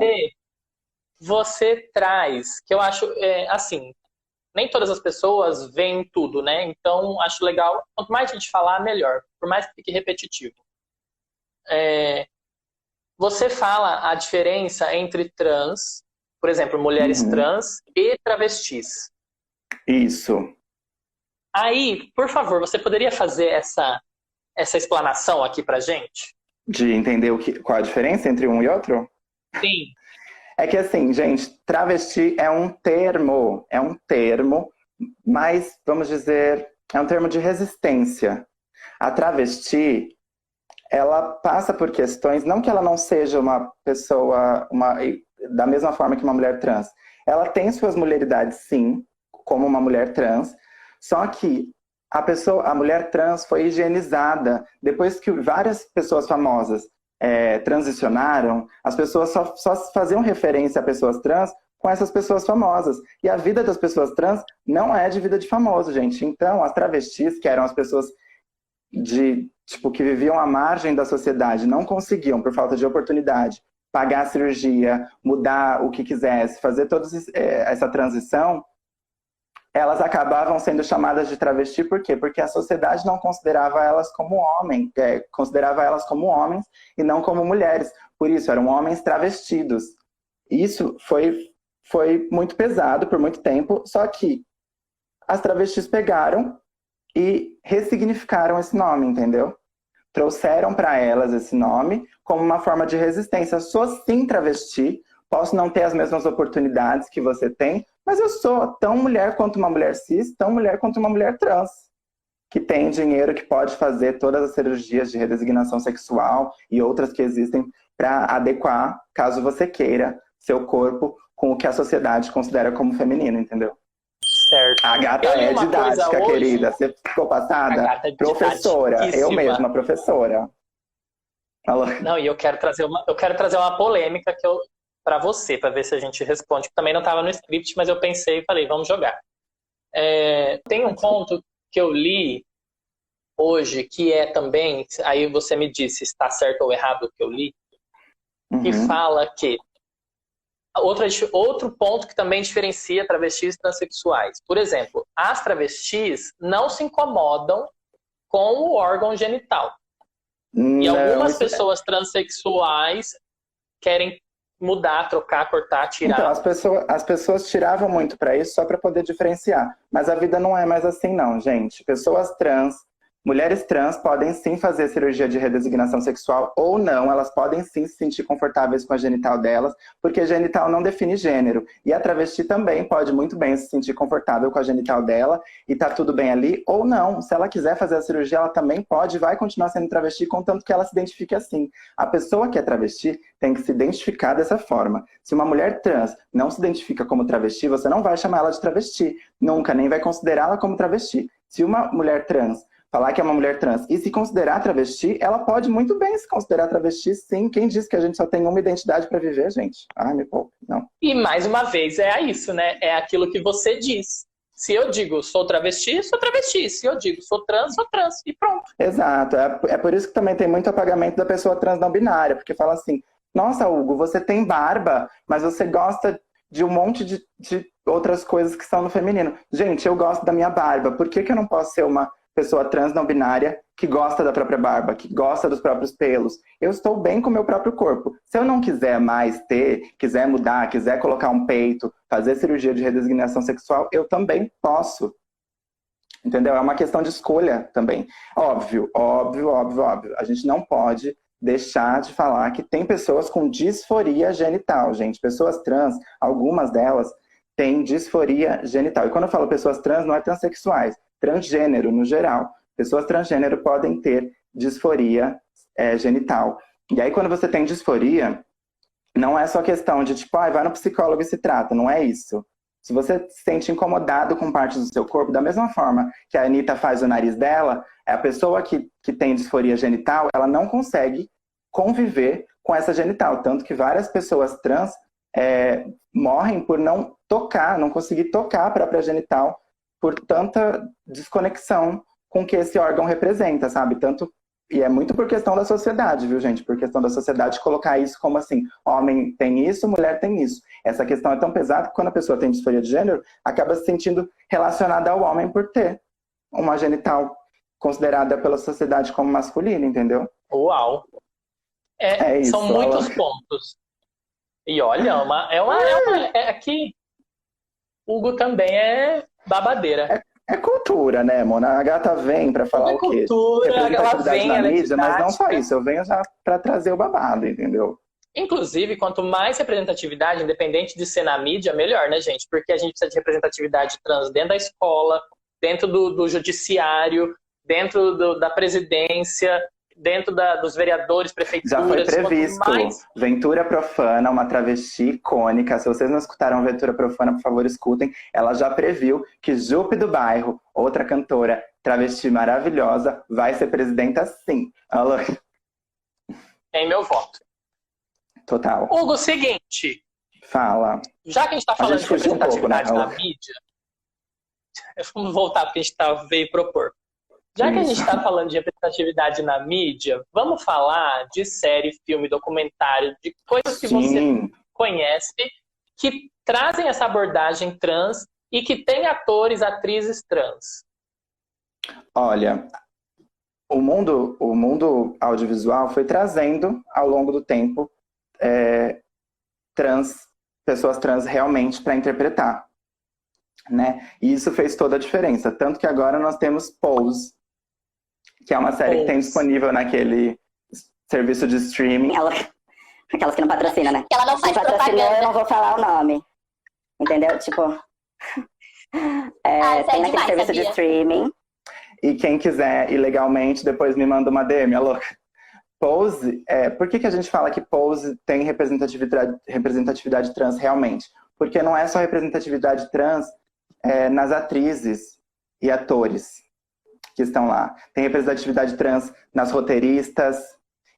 Você traz, que eu acho, assim, nem todas as pessoas veem tudo, né? Então, acho legal, quanto mais a gente falar, melhor. Por mais que fique repetitivo. Você fala a diferença entre trans, por exemplo, mulheres trans e travestis. Isso. Aí, por favor, você poderia fazer essa explanação aqui pra gente? De entender qual a diferença entre um e outro? Sim. É que assim, gente, travesti é um termo, mas, vamos dizer, é um termo de resistência. A travesti, ela passa por questões, não que ela não seja uma pessoa da mesma forma que uma mulher trans. Ela tem suas mulheridades, sim, como uma mulher trans, só que a mulher trans foi higienizada. Depois que várias pessoas famosas transicionaram, as pessoas só faziam referência a pessoas trans com essas pessoas famosas. E a vida das pessoas trans não é de vida de famoso, gente. Então, as travestis, que eram as pessoas que viviam à margem da sociedade, não conseguiam, por falta de oportunidade, pagar a cirurgia, mudar o que quisesse, fazer toda essa transição, elas acabavam sendo chamadas de travesti. Por quê? Porque a sociedade não considerava elas como considerava elas como homens e não como mulheres. Por isso, eram homens travestidos. Isso foi muito pesado por muito tempo, só que as travestis pegaram e ressignificaram esse nome, entendeu? Trouxeram para elas esse nome como uma forma de resistência. Sou sim travesti, posso não ter as mesmas oportunidades que você tem, mas eu sou tão mulher quanto uma mulher cis, tão mulher quanto uma mulher trans, que tem dinheiro, que pode fazer todas as cirurgias de redesignação sexual e outras que existem para adequar, caso você queira, seu corpo com o que a sociedade considera como feminino, entendeu? Certo. A gata é didática, querida. Você ficou passada? Professora. Eu mesma, professora. Não, e eu quero trazer uma polêmica para você, para ver se a gente responde. Também não estava no script, mas eu pensei e falei, vamos jogar. Tem um conto que eu li hoje, que é também, aí você me diz se está certo ou errado o que eu li, que fala que outro ponto que também diferencia travestis e transexuais. Por exemplo, as travestis não se incomodam com o órgão genital. E algumas pessoas transexuais querem mudar, trocar, cortar, tirar. Então, as pessoas tiravam muito para isso só para poder diferenciar. Mas a vida não é mais assim, não, gente. Pessoas trans, mulheres trans podem sim fazer cirurgia de redesignação sexual ou não, elas podem sim se sentir confortáveis com a genital delas, porque genital não define gênero. E a travesti também pode muito bem se sentir confortável com a genital dela e tá tudo bem ali, ou não. Se ela quiser fazer a cirurgia, ela também pode, vai continuar sendo travesti, contanto que ela se identifique assim. A pessoa que é travesti tem que se identificar dessa forma. Se uma mulher trans não se identifica como travesti, você não vai chamar ela de travesti, nunca, nem vai considerá-la como travesti. Se uma mulher trans falar que é uma mulher trans e se considerar travesti, ela pode muito bem se considerar travesti, sim. Quem disse que a gente só tem uma identidade para viver, gente? Ai, me poupe, não. E mais uma vez é isso, né? É aquilo que você diz. Se eu digo sou travesti, sou travesti. Se eu digo sou trans e pronto. Exato. É por isso que também tem muito apagamento da pessoa trans não binária, porque fala assim, nossa, Hugo, você tem barba, mas você gosta de um monte de outras coisas que são no feminino. Gente, eu gosto da minha barba. Por que eu não posso ser uma pessoa trans não binária que gosta da própria barba, que gosta dos próprios pelos? Eu estou bem com o meu próprio corpo. Se eu não quiser mais quiser mudar, quiser colocar um peito, fazer cirurgia de redesignação sexual, eu também posso. Entendeu? É uma questão de escolha também. Óbvio. A gente não pode deixar de falar que tem pessoas com disforia genital, gente. Pessoas trans, algumas delas têm disforia genital. E quando eu falo pessoas trans, não é transexuais. Transgênero, no geral. Pessoas transgênero podem ter disforia genital. E aí, quando você tem disforia, não é só questão de, tipo, vai no psicólogo e se trata, não é isso. Se você se sente incomodado com partes do seu corpo, da mesma forma que a Anitta faz o nariz dela, a pessoa que tem disforia genital, ela não consegue conviver com essa genital. Tanto que várias pessoas trans morrem por não tocar, não conseguir tocar a própria genital, por tanta desconexão com o que esse órgão representa, sabe? E é muito por questão da sociedade, viu, gente? Por questão da sociedade colocar isso como assim, homem tem isso, mulher tem isso. Essa questão é tão pesada que quando a pessoa tem disforia de gênero, acaba se sentindo relacionada ao homem por ter uma genital considerada pela sociedade como masculina, entendeu? Uau! Isso, são muitos pontos. E olha, aqui, Hugo também é babadeira. É cultura, né, Mona? A gata vem pra falar o quê? Cultura, ela vem, na ela mídia, mas não só didática. isso. Eu venho já pra trazer o babado, entendeu? Inclusive, quanto mais representatividade, independente de ser na mídia, melhor, né, gente? Porque a gente precisa de representatividade trans dentro da escola, dentro do judiciário, dentro da presidência, dentro dos vereadores, prefeituras. Já foi previsto. Ventura Profana, uma travesti icônica. Se vocês não escutaram Ventura Profana, por favor, escutem. Ela já previu que Jupe do Bairro, outra cantora travesti maravilhosa, vai ser presidenta sim. Em meu voto. Total. Hugo, seguinte. Fala. Já que a gente está falando de representatividade na mídia, vamos voltar porque a gente veio propor. Já que a gente está falando de representatividade na mídia, vamos falar de série, filme, documentário, de coisas que você conhece, que trazem essa abordagem trans e que tem atores, atrizes trans. Olha, o mundo audiovisual foi trazendo, ao longo do tempo, pessoas trans realmente para interpretar, né? E isso fez toda a diferença. Tanto que agora nós temos Pose, que é uma série que tem disponível naquele serviço de streaming. Aquelas que não patrocinam, né? Que ela não faz propaganda. Eu não vou falar o nome. Entendeu? Tipo... tem naquele serviço de streaming. E quem quiser ilegalmente, depois me manda uma DM, louca. Pose, por que a gente fala que Pose tem representatividade trans realmente? Porque não é só representatividade trans nas atrizes e atores que estão lá. Tem representatividade trans nas roteiristas,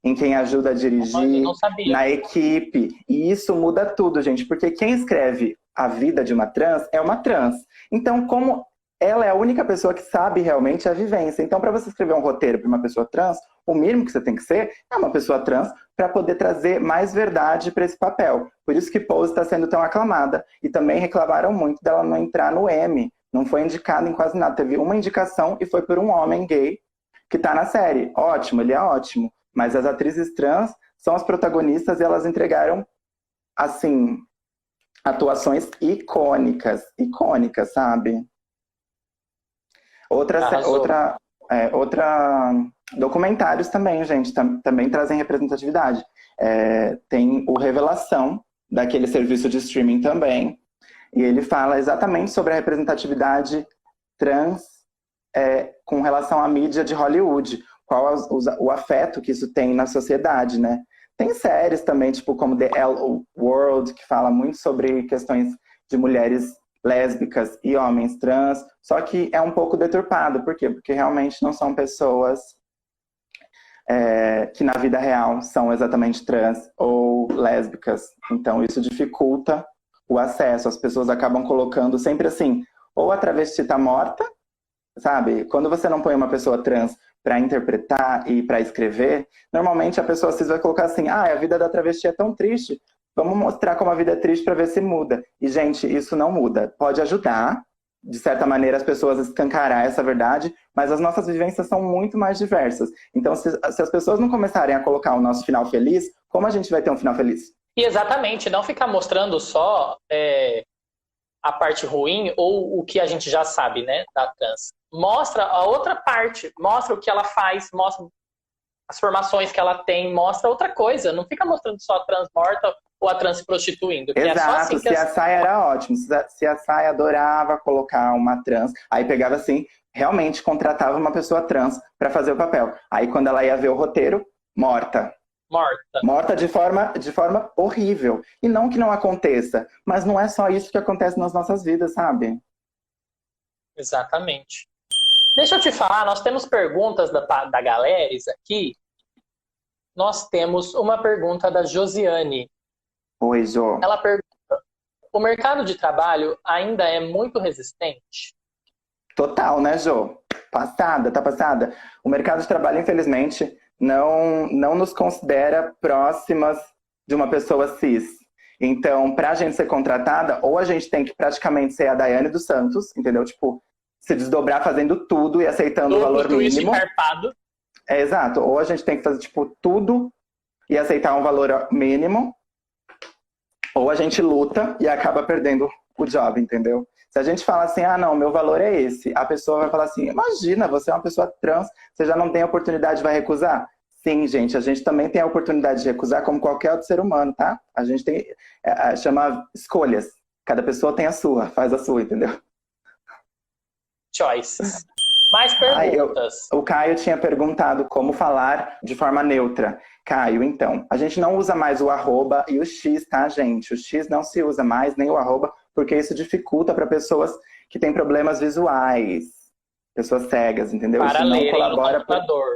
em quem ajuda a dirigir, na equipe. E isso muda tudo, gente, porque quem escreve a vida de uma trans é uma trans. Então, como ela é a única pessoa que sabe realmente a vivência. Então, para você escrever um roteiro para uma pessoa trans, o mínimo que você tem que ser é uma pessoa trans para poder trazer mais verdade para esse papel. Por isso que Pose está sendo tão aclamada. E também reclamaram muito dela não entrar no Emmy. Não foi indicada em quase nada. Teve uma indicação e foi por um homem gay que tá na série. Ótimo, ele é ótimo. Mas as atrizes trans são as protagonistas e elas entregaram, assim, atuações icônicas. Icônicas, sabe? Documentários também, gente. Também trazem representatividade. Tem o Revelação, daquele serviço de streaming também. E ele fala exatamente sobre a representatividade trans com relação à mídia de Hollywood. Qual é o afeto que isso tem na sociedade, né? Tem séries também, tipo como The L World, que fala muito sobre questões de mulheres lésbicas e homens trans, só que é um pouco deturpado. Por quê? Porque realmente não são pessoas que na vida real são exatamente trans ou lésbicas. Então isso dificulta o acesso. As pessoas acabam colocando sempre assim, ou a travesti tá morta, sabe? Quando você não põe uma pessoa trans para interpretar e para escrever, normalmente a pessoa às vezes vai colocar assim, a vida da travesti é tão triste, vamos mostrar como a vida é triste para ver se muda. E, gente, isso não muda. Pode ajudar, de certa maneira, as pessoas a escancarar essa verdade, mas as nossas vivências são muito mais diversas. Então, se as pessoas não começarem a colocar o nosso final feliz, como a gente vai ter um final feliz? E exatamente, não ficar mostrando só a parte ruim ou o que a gente já sabe, né, da trans. Mostra a outra parte, mostra o que ela faz, mostra as formações que ela tem, mostra outra coisa. Não fica mostrando só a trans morta ou a trans se prostituindo. Exato, é só assim que se a Saia era ótimo, se a Saia adorava colocar uma trans, aí pegava assim, realmente contratava uma pessoa trans para fazer o papel. Aí quando ela ia ver o roteiro, Morta. Morta. Morta de forma horrível. E não que não aconteça, mas não é só isso que acontece nas nossas vidas, sabe? Exatamente. Deixa eu te falar, nós temos perguntas da galera aqui. Nós temos uma pergunta da Josiane. Oi, Jo. Ela pergunta: o mercado de trabalho ainda é muito resistente? Total, né, Jo? Tá passada. O mercado de trabalho, infelizmente, não nos considera próximas de uma pessoa cis. Então, pra gente ser contratada, ou a gente tem que praticamente ser a Daiane dos Santos, entendeu? Tipo, se desdobrar fazendo tudo e aceitando o valor mínimo. É, exato. Ou a gente tem que fazer, tipo, tudo e aceitar um valor mínimo, ou a gente luta e acaba perdendo o job, entendeu? Se a gente fala assim, ah, não, meu valor é esse, a pessoa vai falar assim, imagina, você é uma pessoa trans, você já não tem oportunidade, vai recusar? Sim, gente, a gente também tem a oportunidade de recusar como qualquer outro ser humano, tá? A gente tem, chama escolhas. Cada pessoa tem a sua, faz a sua, entendeu? Choices. Mais perguntas. O Caio tinha perguntado como falar de forma neutra. Caio, então, a gente não usa mais o arroba e o X, tá, gente? O X não se usa mais, nem o arroba, porque isso dificulta para pessoas que têm problemas visuais. Pessoas cegas, entendeu? Para isso não lerem colabora no computador.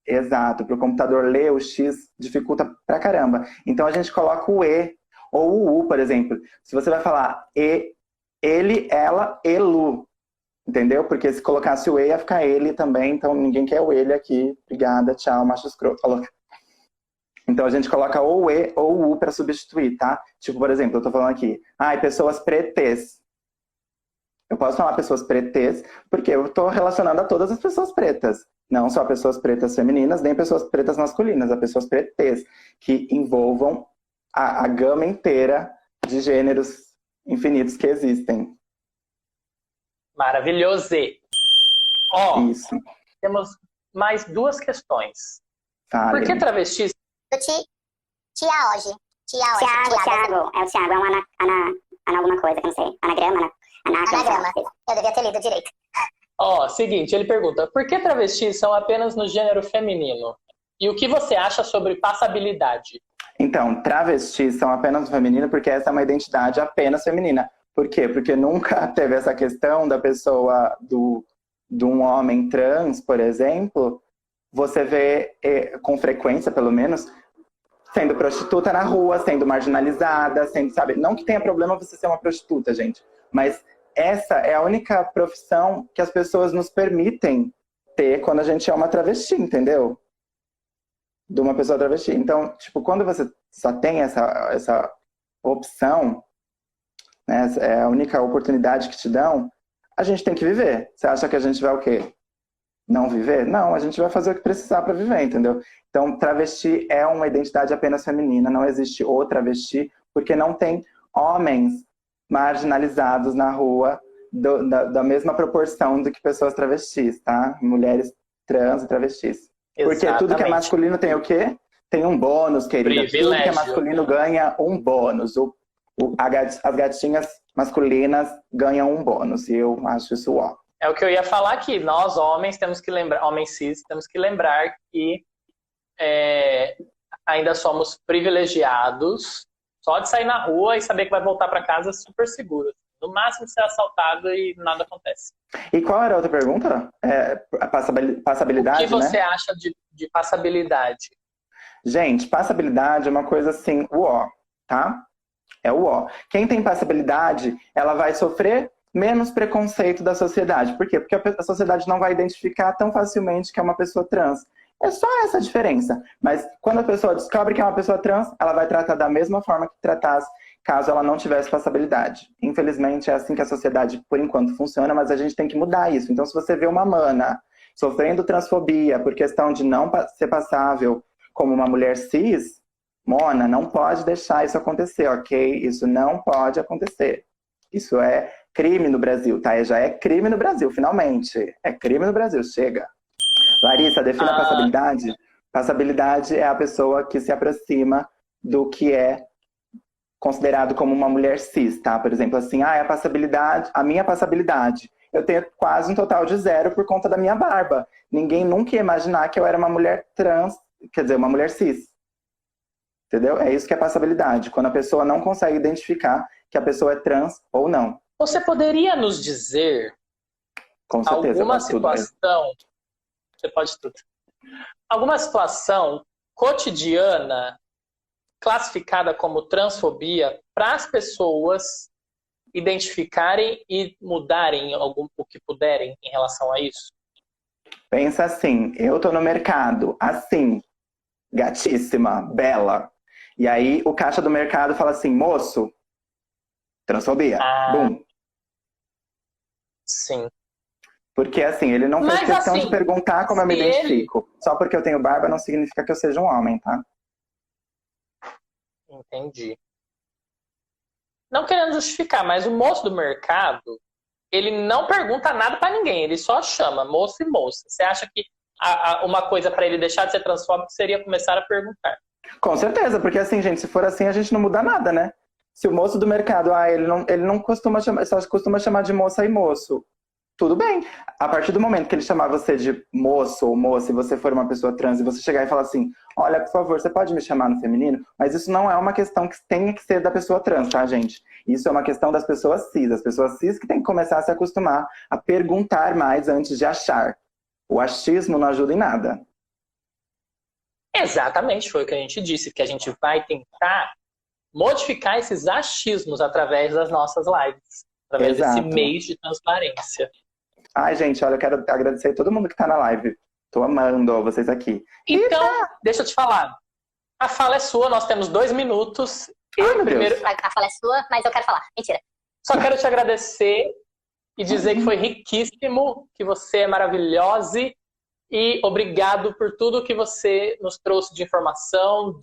Exato, para o computador ler o X dificulta pra caramba. Então a gente coloca o E ou o U, por exemplo. Se você vai falar ele, ela, elu. Entendeu? Porque se colocasse o E, ia ficar ele também, então ninguém quer o ele aqui. Obrigada, tchau, macho escroto. Falou. Então a gente coloca ou o E ou o U para substituir, tá? Tipo, por exemplo, eu tô falando aqui, pessoas pretes. Eu posso falar pessoas pretes, porque eu tô relacionando a todas as pessoas pretas. Não só pessoas pretas femininas, nem pessoas pretas masculinas, a pessoas pretes, que envolvam a gama inteira de gêneros infinitos que existem. Maravilhoso. Ó, isso. Temos mais duas questões. Fale. Por que travestis? Tiago. É o Tiago, é um alguma coisa, que eu não sei. Anagrama. Eu devia ter lido direito. Ó, seguinte, ele pergunta: por que travestis são apenas no gênero feminino? E o que você acha sobre passabilidade? Então, travestis são apenas no feminino porque essa é uma identidade apenas feminina. Por quê? Porque nunca teve essa questão da pessoa, de um homem trans, por exemplo, você vê, com frequência pelo menos, sendo prostituta na rua, sendo marginalizada, sendo, sabe? Não que tenha problema você ser uma prostituta, gente, mas essa é a única profissão que as pessoas nos permitem ter quando a gente é uma travesti, entendeu? De uma pessoa travesti. Então, tipo, quando você só tem essa opção, né, é a única oportunidade que te dão, a gente tem que viver. Você acha que a gente vai o quê? Não viver? Não, a gente vai fazer o que precisar para viver, entendeu? Então, travesti é uma identidade apenas feminina, não existe o travesti, porque não tem homens marginalizados na rua da mesma proporção do que pessoas travestis, tá? Mulheres trans e travestis. Exatamente. Porque tudo que é masculino tem o quê? Tem um bônus, querida. Privilégio. Tudo que é masculino ganha um bônus. As gatinhas masculinas ganham um bônus. E eu acho isso ó. É o que eu ia falar aqui. Nós, homens, temos que lembrar, homens cis, temos que lembrar que ainda somos privilegiados só de sair na rua e saber que vai voltar para casa super seguro. No máximo ser assaltado e nada acontece. E qual era a outra pergunta? A passabilidade, o que você acha de passabilidade? Gente, passabilidade é uma coisa assim, uó, tá? É uó. Quem tem passabilidade, ela vai sofrer menos preconceito da sociedade. Por quê? Porque a sociedade não vai identificar tão facilmente que é uma pessoa trans. É só essa a diferença. Mas quando a pessoa descobre que é uma pessoa trans, ela vai tratar da mesma forma que tratasse caso ela não tivesse passabilidade. Infelizmente, é assim que a sociedade, por enquanto, funciona, mas a gente tem que mudar isso. Então, se você vê uma mana sofrendo transfobia por questão de não ser passável como uma mulher cis, mona, não pode deixar isso acontecer, ok? Isso não pode acontecer. Isso é crime no Brasil, tá? Já é crime no Brasil, finalmente. É crime no Brasil, chega. Larissa, defina passabilidade. Passabilidade é a pessoa que se aproxima do que é considerado como uma mulher cis, tá? Por exemplo, assim, a minha passabilidade. Eu tenho quase um total de 0 por conta da minha barba. Ninguém nunca ia imaginar que eu era uma mulher trans quer dizer, uma mulher cis. Entendeu? É isso que é passabilidade, quando a pessoa não consegue identificar que a pessoa é trans ou não. Você poderia nos dizer Com certeza, alguma pode tudo mesmo. situação, você pode tudo, alguma situação cotidiana classificada como transfobia para as pessoas identificarem e mudarem o que puderem em relação a isso? Pensa assim, eu tô no mercado, assim, gatíssima, bela. E aí o caixa do mercado fala assim, moço, transfobia. Bum. Sim. Porque assim, ele não fez Mas, questão assim, de perguntar como eu me se identifico. Só porque eu tenho barba não significa que eu seja um homem, tá? Entendi. Não querendo justificar, mas o moço do mercado, ele não pergunta nada pra ninguém, ele só chama moço e moça. Você acha que uma coisa pra ele deixar de ser transfóbico seria começar a perguntar? Com certeza, porque assim, gente, se for assim, a gente não muda nada, né? Se o moço do mercado, ele não costuma chamar, só costuma chamar de moça e moço. Tudo bem. A partir do momento que ele chamar você de moço ou moça, e você for uma pessoa trans, e você chegar e falar assim, olha, por favor, você pode me chamar no feminino? Mas isso não é uma questão que tenha que ser da pessoa trans, tá, gente? Isso é uma questão das pessoas cis. As pessoas cis que têm que começar a se acostumar a perguntar mais antes de achar. O achismo não ajuda em nada. Exatamente, foi o que a gente disse, que a gente vai tentar modificar esses achismos através das nossas lives, através Exato. desse mês de transparência. Ai, gente, olha, eu quero agradecer a todo mundo que tá na live. Tô amando vocês aqui. Então, deixa eu te falar. A fala é sua, nós temos 2 minutos. Ai, primeiro... A fala é sua, mas eu quero falar. Mentira. Só quero te agradecer e dizer que foi riquíssimo, que você é maravilhosa e obrigado por tudo que você nos trouxe de informação,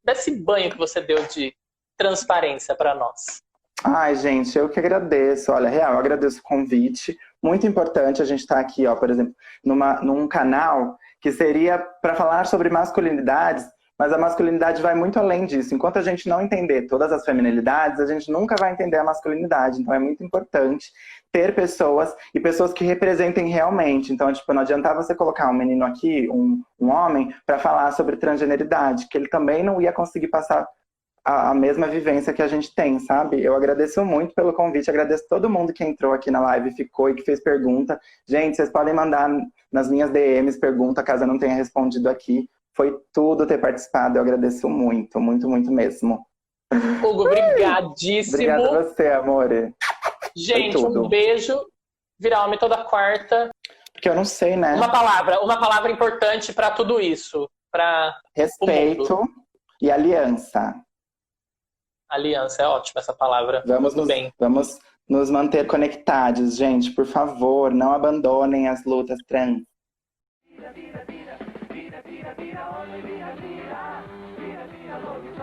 desse banho que você deu de transparência para nós. Ai, gente, eu que agradeço. Olha, real, eu agradeço o convite. Muito importante a gente estar aqui, ó, por exemplo, num canal que seria para falar sobre masculinidades, mas a masculinidade vai muito além disso. Enquanto a gente não entender todas as feminilidades, a gente nunca vai entender a masculinidade. Então é muito importante ter pessoas e pessoas que representem realmente. Então, tipo, não adianta você colocar um menino aqui, um homem, para falar sobre transgeneridade, que ele também não ia conseguir passar a mesma vivência que a gente tem, sabe? Eu agradeço muito pelo convite, agradeço todo mundo que entrou aqui na live, ficou e que fez pergunta. Gente, vocês podem mandar nas minhas DMs pergunta, caso eu não tenha respondido aqui. Foi tudo ter participado, eu agradeço muito, muito, muito mesmo. Hugo, obrigadíssimo. Obrigada a você, amor. Gente, um beijo. Virar homem toda quarta. Porque eu não sei, né? Uma palavra importante para tudo isso. Para respeito e aliança. Aliança, é ótima essa palavra. Vamos nos manter conectados, gente. Por favor, não abandonem as lutas trans. Vira, vira, vira, vira, vira, vira, vira, vira, vira, vira,